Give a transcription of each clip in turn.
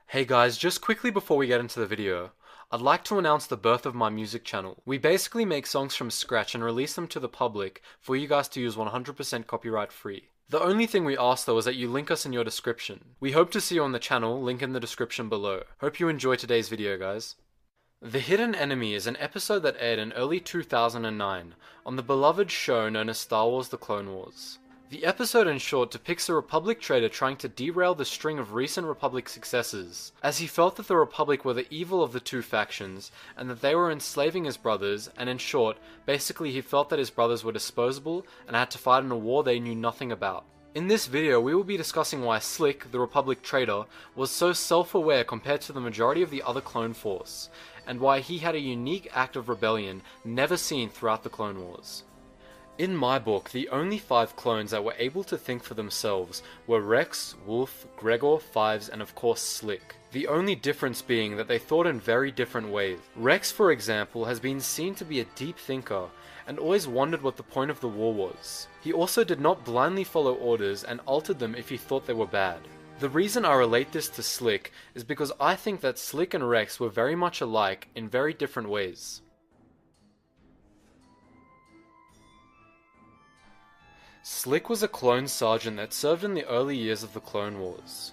Hey guys, just quickly before we get into the video, I'd like to announce the birth of my music channel. We basically make songs from scratch and release them to the public for you guys to use 100% copyright free. The only thing we ask though is that you link us in your description. We hope to see you on the channel, link in the description below. Hope you enjoy today's video guys. The Hidden Enemy is an episode that aired in early 2009 on the beloved show known as Star Wars: The Clone Wars. The episode in short depicts a Republic traitor trying to derail the string of recent Republic successes, as he felt that the Republic were the evil of the two factions, and that they were enslaving his brothers, and in short, basically he felt that his brothers were disposable and had to fight in a war they knew nothing about. In this video, we will be discussing why Slick, the Republic traitor, was so self-aware compared to the majority of the other clone force, and why he had a unique act of rebellion never seen throughout the Clone Wars. In my book, the only 5 clones that were able to think for themselves were Rex, Wolf, Gregor, Fives, and of course Slick. The only difference being that they thought in very different ways. Rex, for example, has been seen to be a deep thinker, and always wondered what the point of the war was. He also did not blindly follow orders and altered them if he thought they were bad. The reason I relate this to Slick is because I think that Slick and Rex were very much alike in very different ways. Slick was a clone sergeant that served in the early years of the Clone Wars.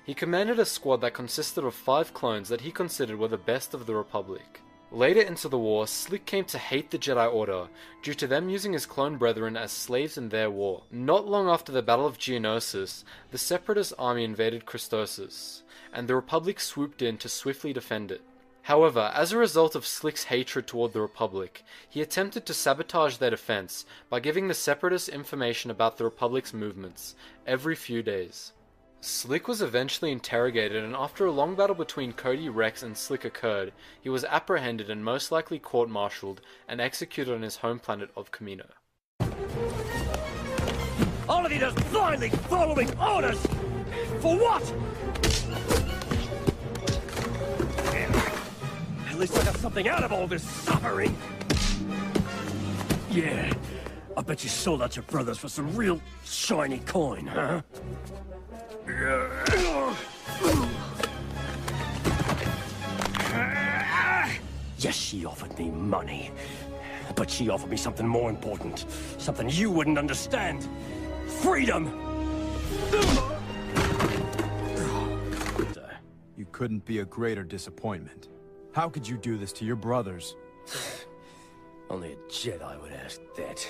He commanded a squad that consisted of 5 clones that he considered were the best of the Republic. Later into the war, Slick came to hate the Jedi Order due to them using his clone brethren as slaves in their war. Not long after the Battle of Geonosis, the Separatist army invaded Christosis, and the Republic swooped in to swiftly defend it. However, as a result of Slick's hatred toward the Republic, he attempted to sabotage their defense by giving the Separatists information about the Republic's movements every few days. Slick was eventually interrogated, and after a long battle between Cody, Rex, and Slick occurred, he was apprehended and most likely court-martialed and executed on his home planet of Kamino. All of you just blindly following orders! For what? At least I got something out of all this suffering! Yeah, I bet you sold out your brothers for some real shiny coin, huh? Yes, she offered me money. But she offered me something more important. Something you wouldn't understand. Freedom! You couldn't be a greater disappointment. How could you do this to your brothers? Only a Jedi would ask that.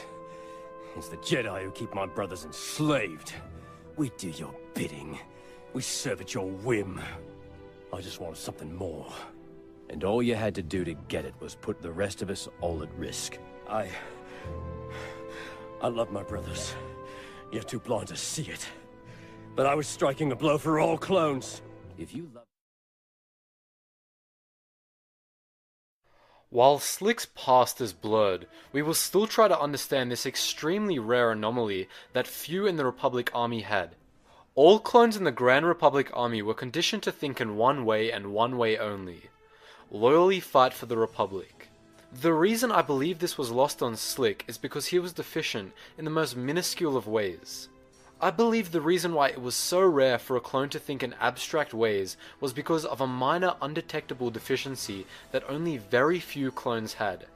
It's the Jedi who keep my brothers enslaved. We do your bidding. We serve at your whim. I just wanted something more. And all you had to do to get it was put the rest of us all at risk. I love my brothers. You're too blind to see it. But I was striking a blow for all clones. If you love... While Slick's past is blurred, we will still try to understand this extremely rare anomaly that few in the Republic Army had. All clones in the Grand Republic Army were conditioned to think in one way and one way only: loyally fight for the Republic. The reason I believe this was lost on Slick is because he was deficient in the most minuscule of ways. I believe the reason why it was so rare for a clone to think in abstract ways was because of a minor undetectable deficiency that only very few clones had.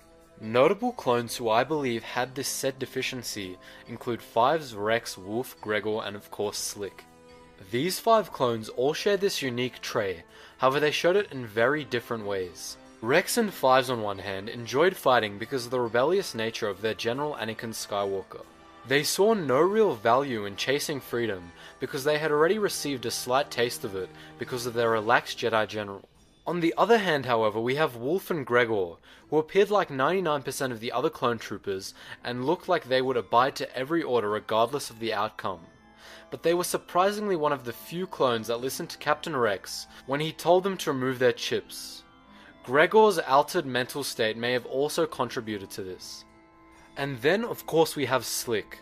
Notable clones who I believe had this said deficiency include Fives, Rex, Wolf, Gregor, and of course Slick. These 5 clones all share this unique trait, however they showed it in very different ways. Rex and Fives on one hand enjoyed fighting because of the rebellious nature of their General Anakin Skywalker. They saw no real value in chasing freedom because they had already received a slight taste of it because of their relaxed Jedi General. On the other hand, however, we have Wolf and Gregor, who appeared like 99% of the other clone troopers and looked like they would abide to every order regardless of the outcome. But they were surprisingly one of the few clones that listened to Captain Rex when he told them to remove their chips. Gregor's altered mental state may have also contributed to this. And then, of course, we have Slick.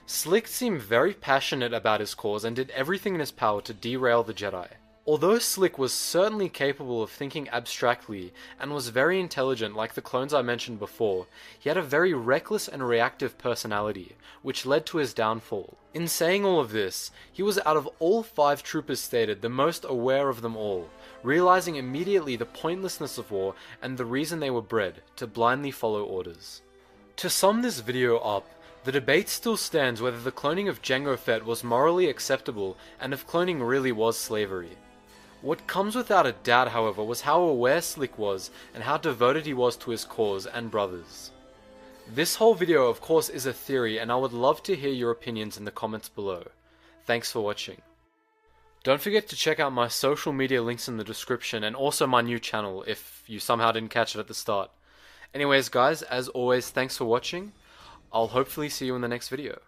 Slick seemed very passionate about his cause and did everything in his power to derail the Jedi. Although Slick was certainly capable of thinking abstractly and was very intelligent like the clones I mentioned before, he had a very reckless and reactive personality, which led to his downfall. In saying all of this, he was out of all 5 troopers stated the most aware of them all, realizing immediately the pointlessness of war and the reason they were bred, to blindly follow orders. To sum this video up, the debate still stands whether the cloning of Jango Fett was morally acceptable and if cloning really was slavery. What comes without a doubt, however, was how aware Slick was and how devoted he was to his cause and brothers. This whole video of course is a theory, and I would love to hear your opinions in the comments below. Thanks for watching. Don't forget to check out my social media links in the description and also my new channel if you somehow didn't catch it at the start. Anyways guys, as always, thanks for watching. I'll hopefully see you in the next video.